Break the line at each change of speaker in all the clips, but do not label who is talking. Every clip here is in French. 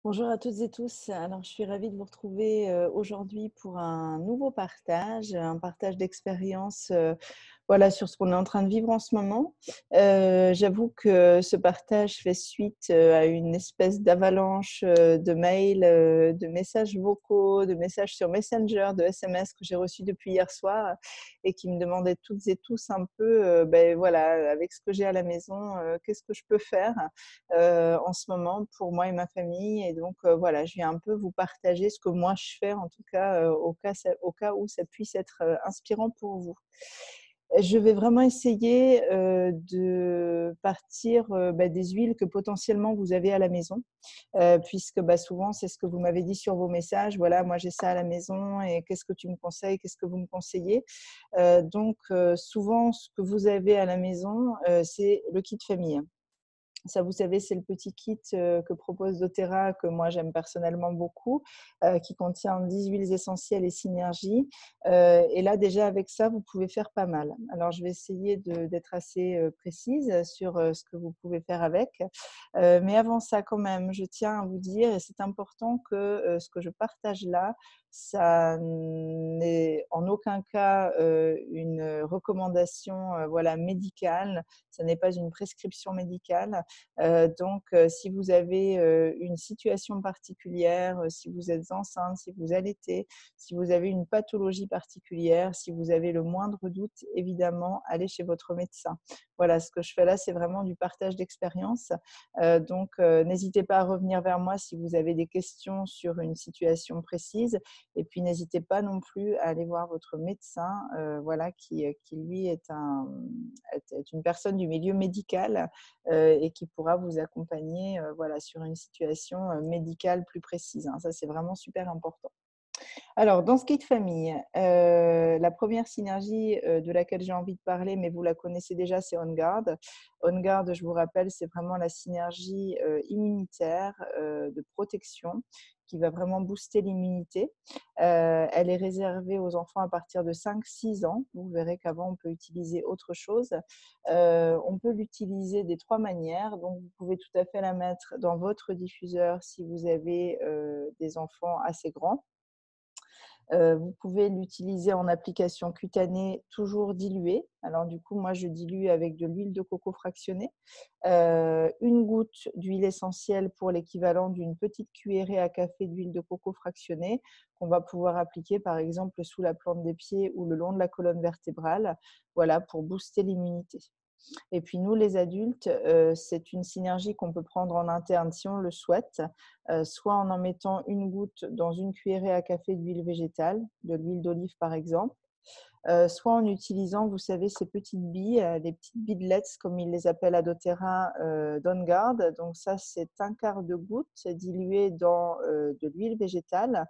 Bonjour à toutes et tous. Alors, je suis ravie de vous retrouver aujourd'hui pour un nouveau partage, un partage d'expérience voilà, sur ce qu'on est en train de vivre en ce moment. J'avoue que ce partage fait suite à une espèce d'avalanche de mails, de messages vocaux, de messages sur Messenger, de SMS que j'ai reçus depuis hier soir et qui me demandaient toutes et tous un peu, ben voilà, avec ce que j'ai à la maison, qu'est-ce que je peux faire en ce moment pour moi et ma famille. Et donc, voilà, je viens un peu vous partager ce que moi je fais, en tout cas, au cas où ça puisse être inspirant pour vous. Je vais vraiment essayer de partir bah, des huiles que potentiellement vous avez à la maison, puisque bah, souvent c'est ce que vous m'avez dit sur vos messages. Voilà, moi j'ai ça à la maison et qu'est-ce que tu me conseilles, qu'est-ce que vous me conseillez. Donc souvent ce que vous avez à la maison, c'est le kit famille. Ça, vous savez, c'est le petit kit que propose doTERRA, que moi j'aime personnellement beaucoup, qui contient 10 huiles essentielles et synergies. Et là, déjà, avec ça, vous pouvez faire pas mal. Alors, je vais essayer d'être assez précise sur ce que vous pouvez faire avec. Mais avant ça, quand même, je tiens à vous dire, et c'est important que ce que je partage là, ça n'est en aucun cas une recommandation voilà, médicale, ça n'est pas une prescription médicale. Donc, si vous avez une situation particulière, si vous êtes enceinte, si vous allaitez, si vous avez une pathologie particulière, si vous avez le moindre doute, évidemment, allez chez votre médecin. Voilà, ce que je fais là, c'est vraiment du partage d'expérience. Donc, n'hésitez pas à revenir vers moi si vous avez des questions sur une situation précise. Et puis, n'hésitez pas non plus à aller voir votre médecin, voilà, qui lui est une personne du milieu médical et qui pourra vous accompagner voilà, sur une situation médicale plus précise, hein. Ça, c'est vraiment super important. Alors, dans ce kit famille, la première synergie de laquelle j'ai envie de parler, mais vous la connaissez déjà, c'est On Guard. On Guard, je vous rappelle, c'est vraiment la synergie immunitaire de protection qui va vraiment booster l'immunité. Elle est réservée aux enfants à partir de 5-6 ans. Vous verrez qu'avant, on peut utiliser autre chose. On peut l'utiliser des 3 manières. Donc, vous pouvez tout à fait la mettre dans votre diffuseur si vous avez des enfants assez grands. Vous pouvez l'utiliser en application cutanée, toujours diluée. Alors du coup, moi, je dilue avec de l'huile de coco fractionnée, 1 goutte d'huile essentielle pour l'équivalent d'une petite cuillerée à café d'huile de coco fractionnée qu'on va pouvoir appliquer, par exemple, sous la plante des pieds ou le long de la colonne vertébrale, voilà, pour booster l'immunité. Et puis nous, les adultes, c'est une synergie qu'on peut prendre en interne si on le souhaite, soit en mettant 1 goutte dans une cuillerée à café d'huile végétale, de l'huile d'olive par exemple, soit en utilisant, vous savez, ces petites billes, les petites beadlets comme ils les appellent à doTERRA, d'On Guard. Donc ça, c'est 1/4 de goutte dilué dans de l'huile végétale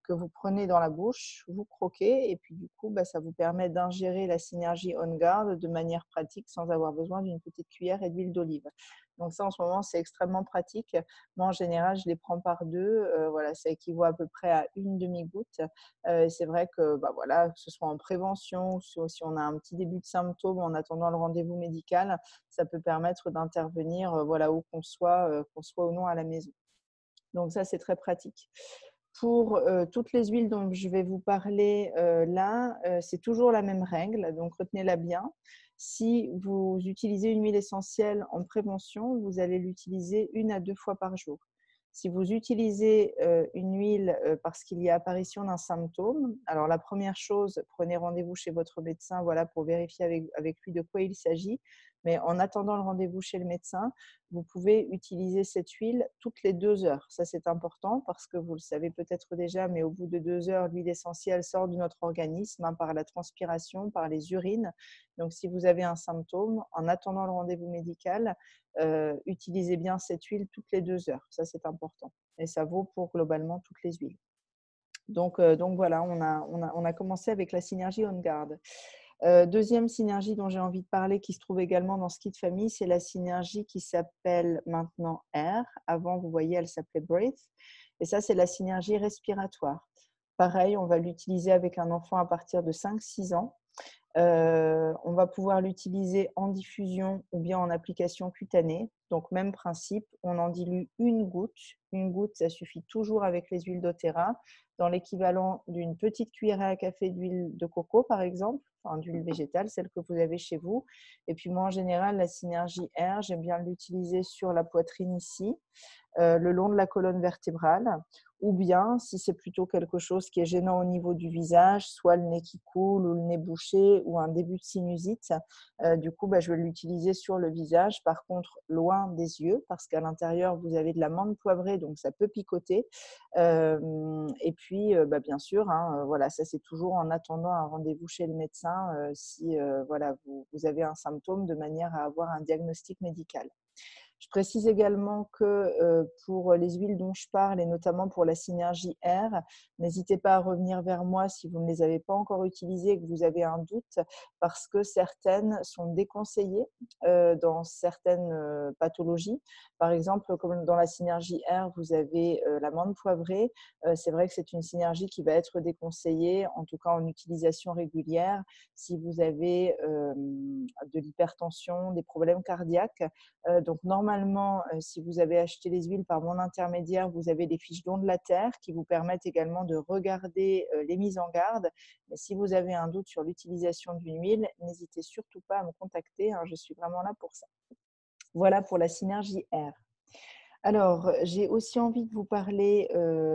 que vous prenez dans la bouche, vous croquez et puis du coup, bah, ça vous permet d'ingérer la synergie On Guard de manière pratique sans avoir besoin d'une petite cuillère et d'huile d'olive. Donc ça, en ce moment, c'est extrêmement pratique. Moi, en général, je les prends par 2. Voilà, ça équivaut à peu près à une demi-goutte. C'est vrai que, bah, voilà, que ce soit en prévention ou si on a un petit début de symptômes en attendant le rendez-vous médical, ça peut permettre d'intervenir, voilà, où qu'on soit ou non à la maison. Donc ça, c'est très pratique. Pour toutes les huiles dont je vais vous parler là, c'est toujours la même règle, donc retenez-la bien. Si vous utilisez une huile essentielle en prévention, vous allez l'utiliser 1 à 2 fois par jour. Si vous utilisez une huile parce qu'il y a apparition d'un symptôme, alors la première chose, prenez rendez-vous chez votre médecin, voilà, pour vérifier avec lui de quoi il s'agit. Mais en attendant le rendez-vous chez le médecin, vous pouvez utiliser cette huile toutes les 2 heures. Ça, c'est important parce que vous le savez peut-être déjà, mais au bout de 2 heures, l'huile essentielle sort de notre organisme, hein, par la transpiration, par les urines. Donc, si vous avez un symptôme, en attendant le rendez-vous médical, utilisez bien cette huile toutes les 2 heures. Ça, c'est important. Et ça vaut pour globalement toutes les huiles. Donc voilà, on a commencé avec la synergie On Guard. Deuxième synergie dont j'ai envie de parler, qui se trouve également dans ce kit famille, c'est la synergie qui s'appelle maintenant Air. Avant, vous voyez, elle s'appelait Breath. Et ça, c'est la synergie respiratoire. Pareil, on va l'utiliser avec un enfant à partir de 5-6 ans. On va pouvoir l'utiliser en diffusion ou bien en application cutanée. Donc, même principe, on en dilue une goutte. Une goutte, ça suffit toujours avec les huiles doTERRA, dans l'équivalent d'une petite cuillerée à café d'huile de coco, par exemple, enfin d'huile végétale, celle que vous avez chez vous. Et puis moi, en général, la Synergie R, j'aime bien l'utiliser sur la poitrine ici, le long de la colonne vertébrale, ou bien si c'est plutôt quelque chose qui est gênant au niveau du visage, soit le nez qui coule ou le nez bouché ou un début de sinusite, du coup, je vais l'utiliser sur le visage, par contre loin des yeux, parce qu'à l'intérieur vous avez de la menthe poivrée, donc ça peut picoter. Et puis bien sûr, hein, voilà, ça c'est toujours en attendant un rendez-vous chez le médecin si voilà, vous avez un symptôme, de manière à avoir un diagnostic médical. Je précise également que pour les huiles dont je parle, et notamment pour la Synergie R, n'hésitez pas à revenir vers moi si vous ne les avez pas encore utilisées et que vous avez un doute, parce que certaines sont déconseillées dans certaines pathologies. Par exemple, comme dans la Synergie R, vous avez l'amande poivrée. C'est vrai que c'est une synergie qui va être déconseillée, en tout cas en utilisation régulière, si vous avez de l'hypertension, des problèmes cardiaques. Donc, normalement, si vous avez acheté les huiles par mon intermédiaire, vous avez des fiches dons de la terre qui vous permettent également de regarder les mises en garde. Mais si vous avez un doute sur l'utilisation d'une huile, n'hésitez surtout pas à me contacter, hein, je suis vraiment là pour ça. Voilà pour la Synergie R. Alors, j'ai aussi envie de vous parler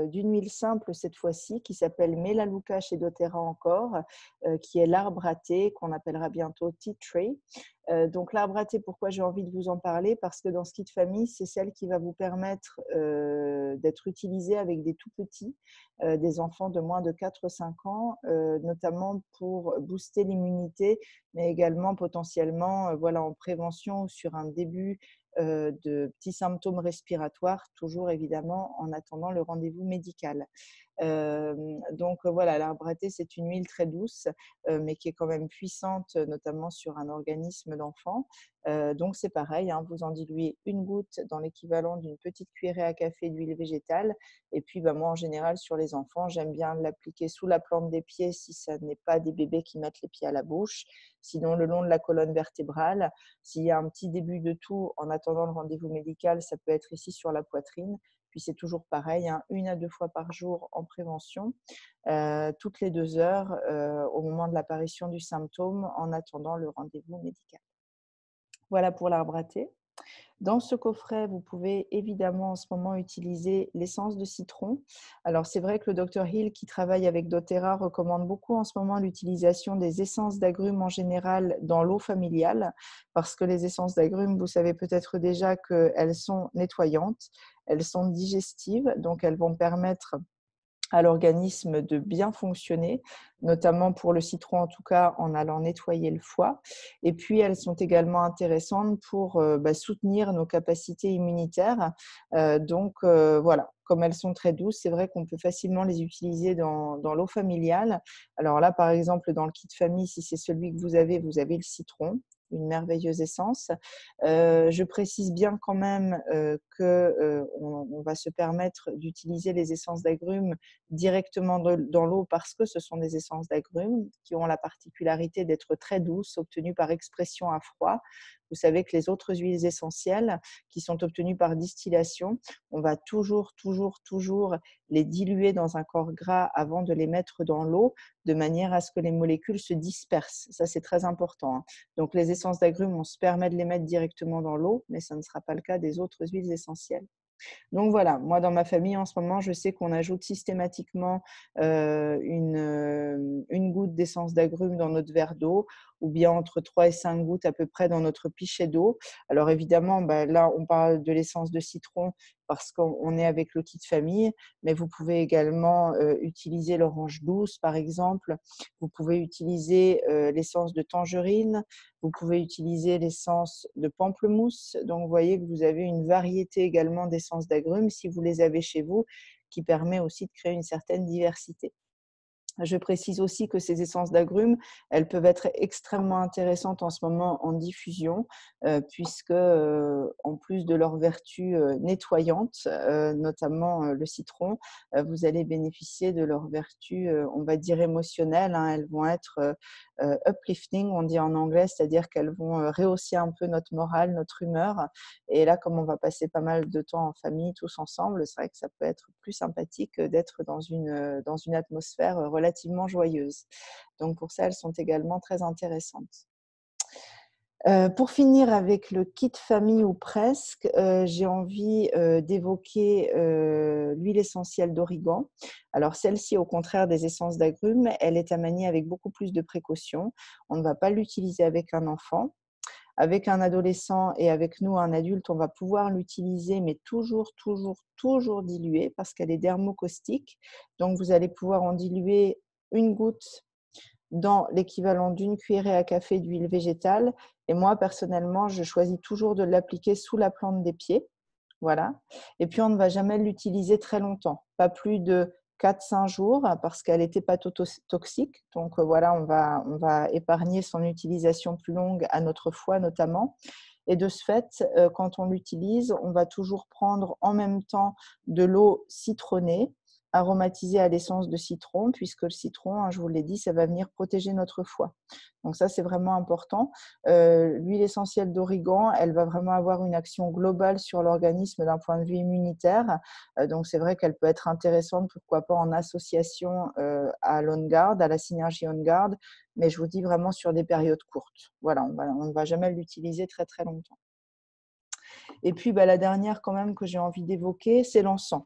d'une huile simple cette fois-ci, qui s'appelle Melaleuca chez doTERRA encore, qui est l'arbre à thé, qu'on appellera bientôt Tea Tree. Donc l'arbre à thé, pourquoi j'ai envie de vous en parler? Parce que dans ce kit famille, c'est celle qui va vous permettre d'être utilisée avec des tout petits, des enfants de moins de 4-5 ans, notamment pour booster l'immunité, mais également potentiellement voilà, en prévention ou sur un début de petits symptômes respiratoires, toujours évidemment en attendant le rendez-vous médical. Donc voilà, l'arbre à thé, c'est une huile très douce, mais qui est quand même puissante, notamment sur un organisme d'enfant. Donc c'est pareil, hein, vous en diluez une goutte dans l'équivalent d'une petite cuillerée à café d'huile végétale. Et puis moi, en général, sur les enfants, j'aime bien l'appliquer sous la plante des pieds si ça n'est pas des bébés qui mettent les pieds à la bouche. Sinon, le long de la colonne vertébrale. S'il y a un petit début de toux en attendant le rendez-vous médical, ça peut être ici sur la poitrine. Puis c'est toujours pareil, hein, 1 à 2 fois par jour en prévention, toutes les 2 heures au moment de l'apparition du symptôme, en attendant le rendez-vous médical. Voilà pour l'arbre à thé. Dans ce coffret, vous pouvez évidemment en ce moment utiliser l'essence de citron. Alors, c'est vrai que le Dr Hill, qui travaille avec doTERRA, recommande beaucoup en ce moment l'utilisation des essences d'agrumes en général dans l'eau familiale, parce que les essences d'agrumes, vous savez peut-être déjà qu'elles sont nettoyantes, elles sont digestives, donc elles vont permettre à l'organisme de bien fonctionner, notamment pour le citron en tout cas, en allant nettoyer le foie. Et puis elles sont également intéressantes pour soutenir nos capacités immunitaires. Donc voilà, comme elles sont très douces, c'est vrai qu'on peut facilement les utiliser dans l'eau familiale. Alors là, par exemple, dans le kit famille, si c'est celui que vous avez le citron, une merveilleuse essence. Je précise bien quand même qu'on va se permettre d'utiliser les essences d'agrumes directement dans l'eau, parce que ce sont des essences d'agrumes qui ont la particularité d'être très douces, obtenues par expression à froid. Vous savez que les autres huiles essentielles qui sont obtenues par distillation, on va toujours les diluer dans un corps gras avant de les mettre dans l'eau, de manière à ce que les molécules se dispersent. Ça, c'est très important, hein. Donc, les essences d'agrumes, on se permet de les mettre directement dans l'eau, mais ça ne sera pas le cas des autres huiles essentielles. Donc voilà, moi dans ma famille en ce moment, je sais qu'on ajoute systématiquement une goutte d'essence d'agrumes dans notre verre d'eau, ou bien entre 3 et 5 gouttes à peu près dans notre pichet d'eau. Alors évidemment, là on parle de l'essence de citron parce qu'on est avec le kit famille, mais vous pouvez également utiliser l'orange douce par exemple, vous pouvez utiliser l'essence de tangerine, vous pouvez utiliser l'essence de pamplemousse. Donc, vous voyez que vous avez une variété également d'essences d'agrumes, si vous les avez chez vous, qui permet aussi de créer une certaine diversité. Je précise aussi que ces essences d'agrumes, elles peuvent être extrêmement intéressantes en ce moment en diffusion, puisque, en plus de leurs vertus nettoyantes, notamment le citron, vous allez bénéficier de leurs vertus, on va dire émotionnelles, hein. Elles vont être uplifting, on dit en anglais, c'est-à-dire qu'elles vont rehausser un peu notre morale, notre humeur. Et là, comme on va passer pas mal de temps en famille, tous ensemble, c'est vrai que ça peut être plus sympathique d'être dans une atmosphère relativement joyeuse. Donc pour ça, elles sont également très intéressantes. Pour finir avec le kit famille ou presque, j'ai envie d'évoquer l'huile essentielle d'origan. Alors celle-ci, au contraire des essences d'agrumes, elle est à manier avec beaucoup plus de précaution. On ne va pas l'utiliser avec un enfant. Avec un adolescent et avec nous, un adulte, on va pouvoir l'utiliser, mais toujours, toujours, toujours diluée parce qu'elle est dermocaustique. Donc, vous allez pouvoir en diluer une goutte dans l'équivalent d'une cuillerée à café d'huile végétale. Et moi, personnellement, je choisis toujours de l'appliquer sous la plante des pieds. Voilà. Et puis, on ne va jamais l'utiliser très longtemps, pas plus de 4-5 jours parce qu'elle est hépatotoxique. Donc, voilà, on va épargner son utilisation plus longue à notre foie notamment. Et de ce fait, quand on l'utilise, on va toujours prendre en même temps de l'eau citronnée, aromatisée à l'essence de citron, puisque le citron, hein, je vous l'ai dit, ça va venir protéger notre foie. Donc ça, c'est vraiment important. L'huile essentielle d'origan, elle va vraiment avoir une action globale sur l'organisme d'un point de vue immunitaire. Donc c'est vrai qu'elle peut être intéressante, pourquoi pas en association à l'On-Guard, à la synergie On-Guard, mais je vous dis vraiment sur des périodes courtes. Voilà, on ne va jamais l'utiliser très très longtemps. Et puis la dernière quand même que j'ai envie d'évoquer, c'est l'encens.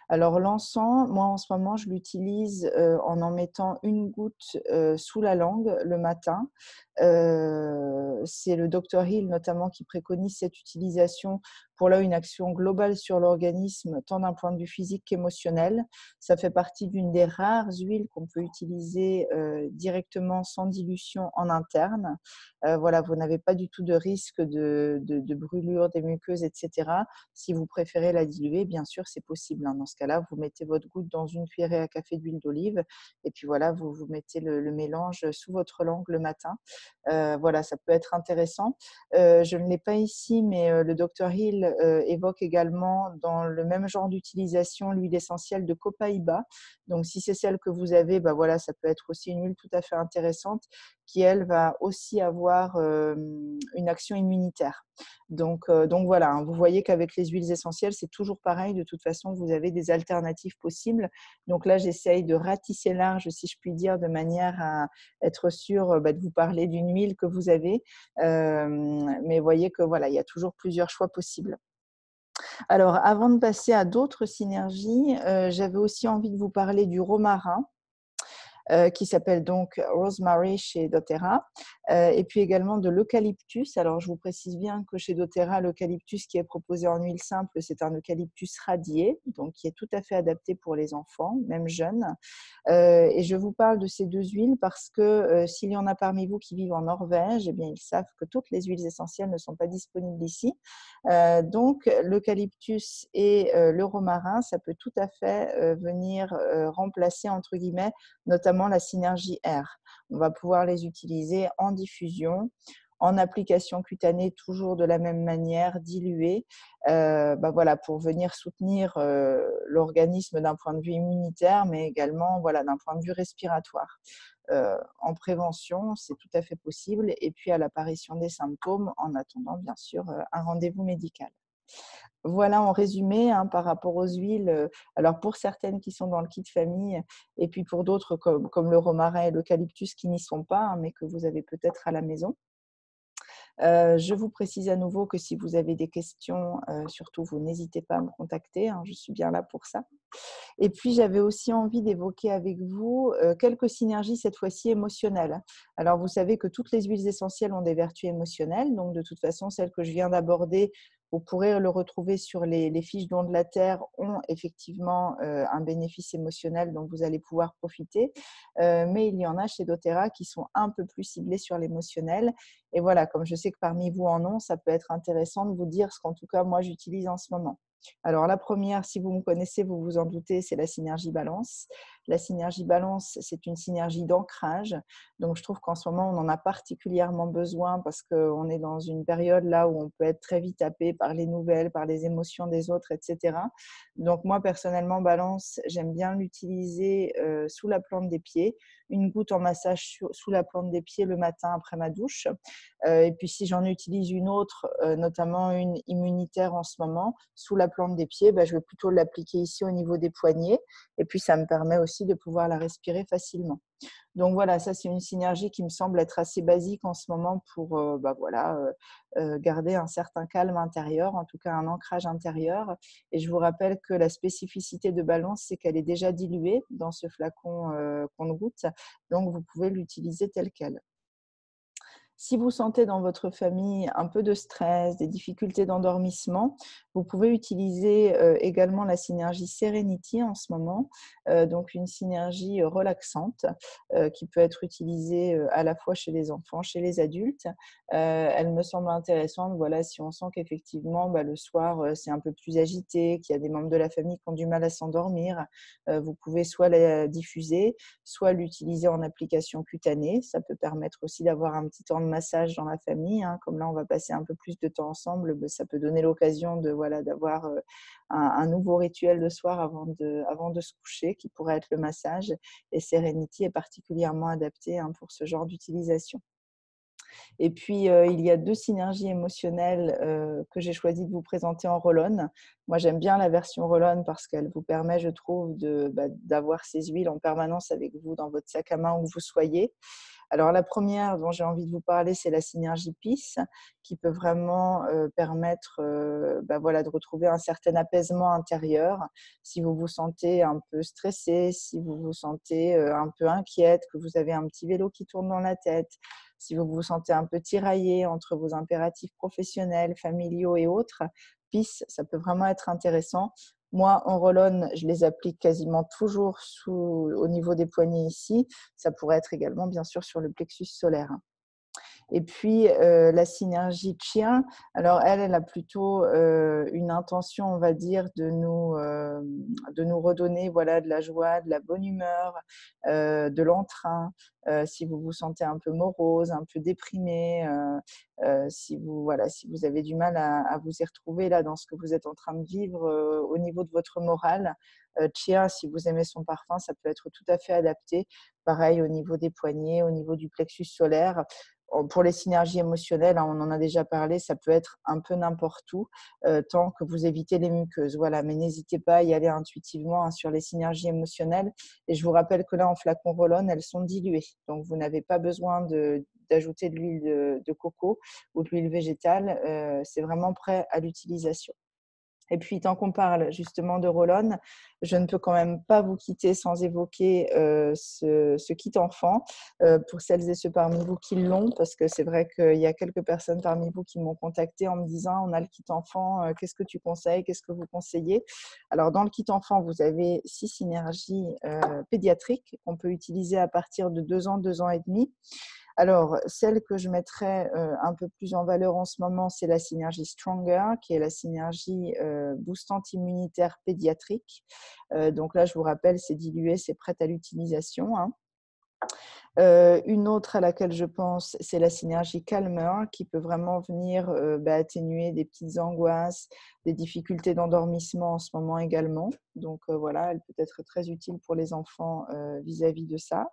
Alors l'encens, moi en ce moment, je l'utilise en mettant une goutte sous la langue le matin. C'est le Dr Hill notamment qui préconise cette utilisation pour là une action globale sur l'organisme, tant d'un point de vue physique qu'émotionnel. Ça fait partie d'une des rares huiles qu'on peut utiliser directement sans dilution en interne. Voilà, vous n'avez pas du tout de risque de brûlure des muqueuses, etc. Si vous préférez la diluer, bien sûr, c'est possible. Dans ce cas-là, vous mettez votre goutte dans une cuillerée à café d'huile d'olive et puis voilà, vous mettez le mélange sous votre langue le matin. Voilà, ça peut être intéressant. Je ne l'ai pas ici, mais le Dr Hill évoque également dans le même genre d'utilisation l'huile essentielle de copaïba. Donc, si c'est celle que vous avez, voilà, ça peut être aussi une huile tout à fait intéressante qui, elle, va aussi avoir une action immunitaire. Donc voilà, hein, vous voyez qu'avec les huiles essentielles, c'est toujours pareil. De toute façon, vous avez des alternatives possibles. Donc là, j'essaye de ratisser large, si je puis dire, de manière à être sûre de vous parler d'une huile que vous avez. Mais voyez que voilà, il y a toujours plusieurs choix possibles. Alors, avant de passer à d'autres synergies, j'avais aussi envie de vous parler du romarin. Qui s'appelle donc Rosemary chez doTERRA, et puis également de l'eucalyptus. Alors, je vous précise bien que chez doTERRA, l'eucalyptus qui est proposé en huile simple, c'est un eucalyptus radié, donc qui est tout à fait adapté pour les enfants, même jeunes. Et je vous parle de ces deux huiles parce que s'il y en a parmi vous qui vivent en Norvège, eh bien, ils savent que toutes les huiles essentielles ne sont pas disponibles ici. Donc, l'eucalyptus et le romarin, ça peut tout à fait venir remplacer, entre guillemets, notamment la synergie R. On va pouvoir les utiliser en diffusion, en application cutanée, toujours de la même manière, diluée, voilà, pour venir soutenir l'organisme d'un point de vue immunitaire, mais également voilà, d'un point de vue respiratoire. En prévention, c'est tout à fait possible, et puis à l'apparition des symptômes, en attendant bien sûr un rendez-vous médical. Voilà en résumé par rapport aux huiles. Alors pour certaines qui sont dans le kit famille et puis pour d'autres comme le romarin et l'eucalyptus qui n'y sont pas, mais que vous avez peut-être à la maison. Je vous précise à nouveau que si vous avez des questions, surtout vous n'hésitez pas à me contacter, je suis bien là pour ça. Et puis j'avais aussi envie d'évoquer avec vous quelques synergies cette fois-ci émotionnelles. Alors vous savez que toutes les huiles essentielles ont des vertus émotionnelles, donc de toute façon celles que je viens d'aborder, vous pourrez le retrouver sur les fiches dons de la Terre, ont effectivement un bénéfice émotionnel dont vous allez pouvoir profiter. Mais il y en a chez doTERRA qui sont un peu plus ciblés sur l'émotionnel. Et voilà, comme je sais que parmi vous en ont, ça peut être intéressant de vous dire ce qu'en tout cas moi j'utilise en ce moment. Alors la première, si vous me connaissez, vous vous en doutez, c'est la synergie balance. La synergie balance, c'est une synergie d'ancrage. Donc je trouve qu'en ce moment, on en a particulièrement besoin parce qu'on est dans une période là où on peut être très vite happé par les nouvelles, par les émotions des autres, etc. Donc moi, personnellement, balance, j'aime bien l'utiliser sous la plante des pieds, une goutte en massage sous la plante des pieds le matin après ma douche. Et puis si j'en utilise une autre, notamment une immunitaire en ce moment, sous la plante des pieds, je vais plutôt l'appliquer ici au niveau des poignets. Et puis ça me permet aussi de pouvoir la respirer facilement. Donc voilà, ça c'est une synergie qui me semble être assez basique en ce moment pour garder un certain calme intérieur, en tout cas un ancrage intérieur. Et je vous rappelle que la spécificité de balance, c'est qu'elle est déjà diluée dans ce flacon compte-gouttes, donc vous pouvez l'utiliser telle quelle. Si vous sentez dans votre famille un peu de stress, des difficultés d'endormissement, vous pouvez utiliser également la synergie Serenity en ce moment, donc une synergie relaxante qui peut être utilisée à la fois chez les enfants, chez les adultes. Elle me semble intéressante, voilà, si on sent qu'effectivement le soir c'est un peu plus agité, qu'il y a des membres de la famille qui ont du mal à s'endormir, vous pouvez soit la diffuser, soit l'utiliser en application cutanée. Ça peut permettre aussi d'avoir un petit temps de massage dans la famille, hein. Comme là, on va passer un peu plus de temps ensemble, ça peut donner l'occasion de, voilà, d'avoir un nouveau rituel le soir avant de se coucher, qui pourrait être le massage. Et Serenity est particulièrement adapté, hein, pour ce genre d'utilisation. Et puis, il y a 2 synergies émotionnelles que j'ai choisi de vous présenter en roll-on. Moi, j'aime bien la version roll-on parce qu'elle vous permet, je trouve, d'avoir ces huiles en permanence avec vous dans votre sac à main où que vous soyez. Alors la première dont j'ai envie de vous parler, c'est la synergie Peace, qui peut vraiment permettre voilà, de retrouver un certain apaisement intérieur. Si vous vous sentez un peu stressé, si vous vous sentez un peu inquiète, que vous avez un petit vélo qui tourne dans la tête, si vous vous sentez un peu tiraillé entre vos impératifs professionnels, familiaux et autres, Peace, ça peut vraiment être intéressant. Moi, en roll-on, je les applique quasiment toujours au niveau des poignets ici. Ça pourrait être également, bien sûr, sur le plexus solaire. Et puis, la synergie Chia, alors elle a plutôt une intention, on va dire, de nous redonner, voilà, de la joie, de la bonne humeur, de l'entrain. Si vous vous sentez un peu morose, un peu déprimé, si vous avez du mal à vous y retrouver là dans ce que vous êtes en train de vivre au niveau de votre morale, Chia, si vous aimez son parfum, ça peut être tout à fait adapté. Pareil au niveau des poignets, au niveau du plexus solaire. Pour les synergies émotionnelles, hein, on en a déjà parlé, ça peut être un peu n'importe où, tant que vous évitez les muqueuses. Voilà, mais n'hésitez pas à y aller intuitivement, hein, sur les synergies émotionnelles. Et je vous rappelle que là, en flacon roll-on, elles sont diluées. Donc, vous n'avez pas besoin d'ajouter de l'huile de coco ou de l'huile végétale. C'est vraiment prêt à l'utilisation. Et puis, tant qu'on parle justement de roll-on, je ne peux quand même pas vous quitter sans évoquer ce kit enfant pour celles et ceux parmi vous qui l'ont, parce que c'est vrai qu'il y a quelques personnes parmi vous qui m'ont contacté en me disant « on a le kit enfant, qu'est-ce que tu conseilles, qu'est-ce que vous conseillez ?» Alors, dans le kit enfant, vous avez 6 synergies pédiatriques qu'on peut utiliser à partir de 2 ans et demi. Alors, celle que je mettrais un peu plus en valeur en ce moment, c'est la synergie Stronger, qui est la synergie boostante immunitaire pédiatrique. Donc là, je vous rappelle, c'est dilué, c'est prêt à l'utilisation, hein. Une autre à laquelle je pense, c'est la synergie Calmer, qui peut vraiment venir atténuer des petites angoisses, des difficultés d'endormissement en ce moment également. Donc voilà, elle peut être très utile pour les enfants vis-à-vis de ça.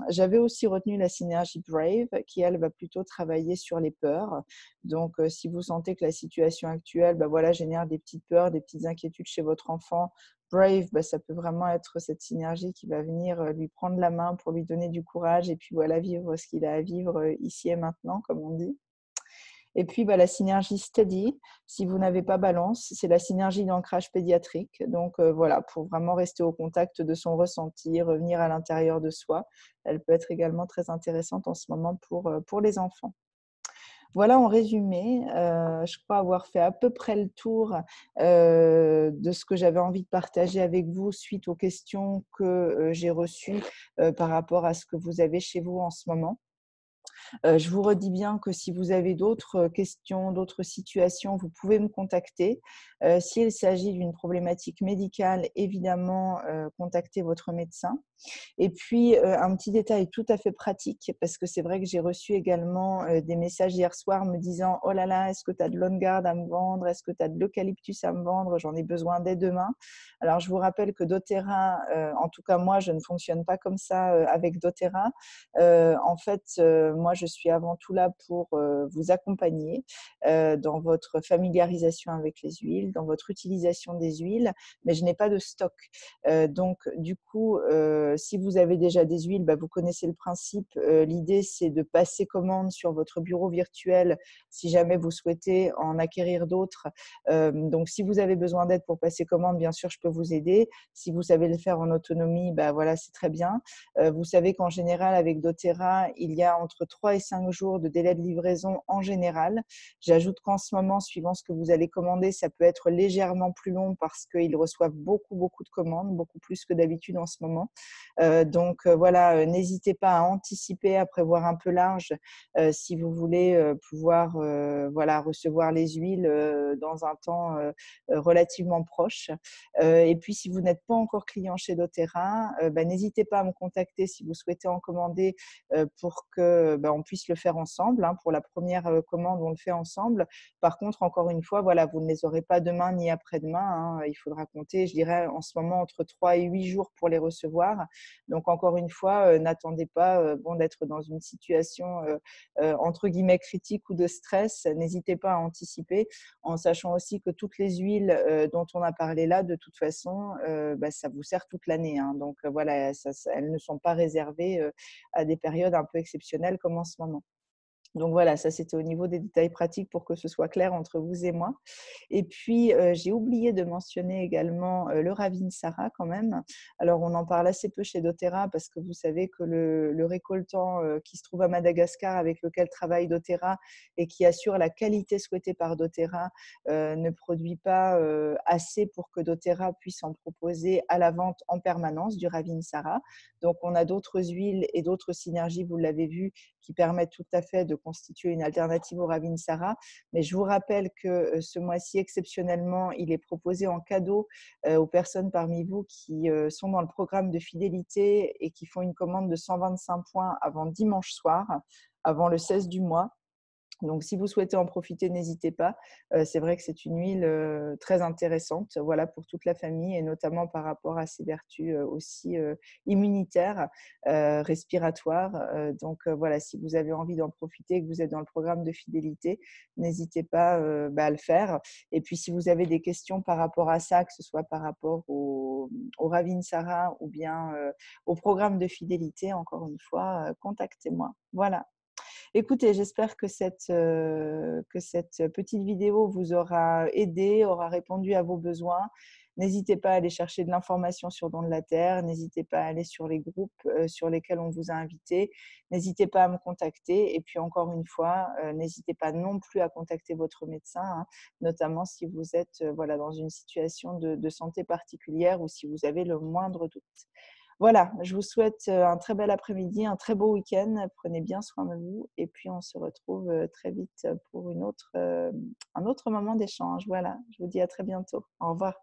J'avais aussi retenu la synergie Brave, qui elle va plutôt travailler sur les peurs. Donc si vous sentez que la situation actuelle voilà, génère des petites peurs, des petites inquiétudes chez votre enfant, Brave, ça peut vraiment être cette synergie qui va venir lui prendre la main pour lui donner du courage et puis voilà, vivre ce qu'il a à vivre ici et maintenant, comme on dit. Et puis, la synergie Steady, si vous n'avez pas balance, c'est la synergie d'ancrage pédiatrique. Donc, voilà, pour vraiment rester au contact de son ressenti, revenir à l'intérieur de soi. Elle peut être également très intéressante en ce moment pour les enfants. Voilà, en résumé, je crois avoir fait à peu près le tour de ce que j'avais envie de partager avec vous suite aux questions que j'ai reçues par rapport à ce que vous avez chez vous en ce moment. Je vous redis bien que si vous avez d'autres questions, d'autres situations, vous pouvez me contacter. S'il s'agit d'une problématique médicale, évidemment, contactez votre médecin. Et puis, un petit détail tout à fait pratique, parce que c'est vrai que j'ai reçu également des messages hier soir me disant: «Oh là là, est-ce que tu as de l'On-Guard à me vendre? Est-ce que tu as de l'eucalyptus à me vendre? J'en ai besoin dès demain». Alors, je vous rappelle que doTERRA, en tout cas moi, je ne fonctionne pas comme ça avec doTERRA. En fait, moi, je suis avant tout là pour vous accompagner dans votre familiarisation avec les huiles, dans votre utilisation des huiles, mais je n'ai pas de stock. Donc, du coup, si vous avez déjà des huiles, bah, vous connaissez le principe. L'idée, c'est de passer commande sur votre bureau virtuel si jamais vous souhaitez en acquérir d'autres. Donc, si vous avez besoin d'aide pour passer commande, bien sûr, je peux vous aider. Si vous savez le faire en autonomie, bah, voilà, c'est très bien. Vous savez qu'en général, avec doTERRA, il y a entre 3 et 5 jours de délai de livraison en général. J'ajoute qu'en ce moment, suivant ce que vous allez commander, ça peut être légèrement plus long parce qu'ils reçoivent beaucoup, beaucoup de commandes, beaucoup plus que d'habitude en ce moment. Donc voilà, n'hésitez pas à anticiper, à prévoir un peu large si vous voulez pouvoir voilà, recevoir les huiles dans un temps relativement proche. Et puis, si vous n'êtes pas encore client chez doTERRA, bah, n'hésitez pas à me contacter si vous souhaitez en commander pour que bah, on puisse le faire ensemble. Hein. Pour la première commande, on le fait ensemble. Par contre, encore une fois, voilà, vous ne les aurez pas demain ni après-demain. Hein. Il faudra compter, je dirais, en ce moment entre 3 et 8 jours pour les recevoir. Donc, encore une fois, n'attendez pas bon, d'être dans une situation entre guillemets critique ou de stress. N'hésitez pas à anticiper en sachant aussi que toutes les huiles dont on a parlé là, de toute façon, bah, ça vous sert toute l'année. Hein. Donc, voilà, elles ne sont pas réservées à des périodes un peu exceptionnelles comme en ce moment. Donc voilà, ça c'était au niveau des détails pratiques pour que ce soit clair entre vous et moi. Et puis, j'ai oublié de mentionner également le Ravinsara quand même. Alors, on en parle assez peu chez doTERRA parce que vous savez que le récoltant qui se trouve à Madagascar avec lequel travaille doTERRA et qui assure la qualité souhaitée par doTERRA ne produit pas assez pour que doTERRA puisse en proposer à la vente en permanence du Ravinsara. Donc, on a d'autres huiles et d'autres synergies, vous l'avez vu, qui permettent tout à fait de constituer une alternative au Ravinsara. Mais je vous rappelle que ce mois-ci, exceptionnellement, il est proposé en cadeau aux personnes parmi vous qui sont dans le programme de fidélité et qui font une commande de 125 points avant dimanche soir, avant le 16 du mois. Donc, si vous souhaitez en profiter, n'hésitez pas. C'est vrai que c'est une huile très intéressante voilà, pour toute la famille et notamment par rapport à ses vertus aussi immunitaires, respiratoires. Donc, voilà, si vous avez envie d'en profiter et que vous êtes dans le programme de fidélité, n'hésitez pas à le faire. Et puis, si vous avez des questions par rapport à ça, que ce soit par rapport au Ravinsara ou bien au programme de fidélité, encore une fois, contactez-moi. Voilà. Écoutez, j'espère que cette petite vidéo vous aura aidé, aura répondu à vos besoins. N'hésitez pas à aller chercher de l'information sur Don de la Terre, n'hésitez pas à aller sur les groupes sur lesquels on vous a invité, n'hésitez pas à me contacter et puis encore une fois, n'hésitez pas non plus à contacter votre médecin, hein, notamment si vous êtes voilà, dans une situation de santé particulière ou si vous avez le moindre doute. Voilà, je vous souhaite un très bel après-midi, un très beau week-end. Prenez bien soin de vous et puis on se retrouve très vite pour un autre moment d'échange. Voilà, je vous dis à très bientôt. Au revoir.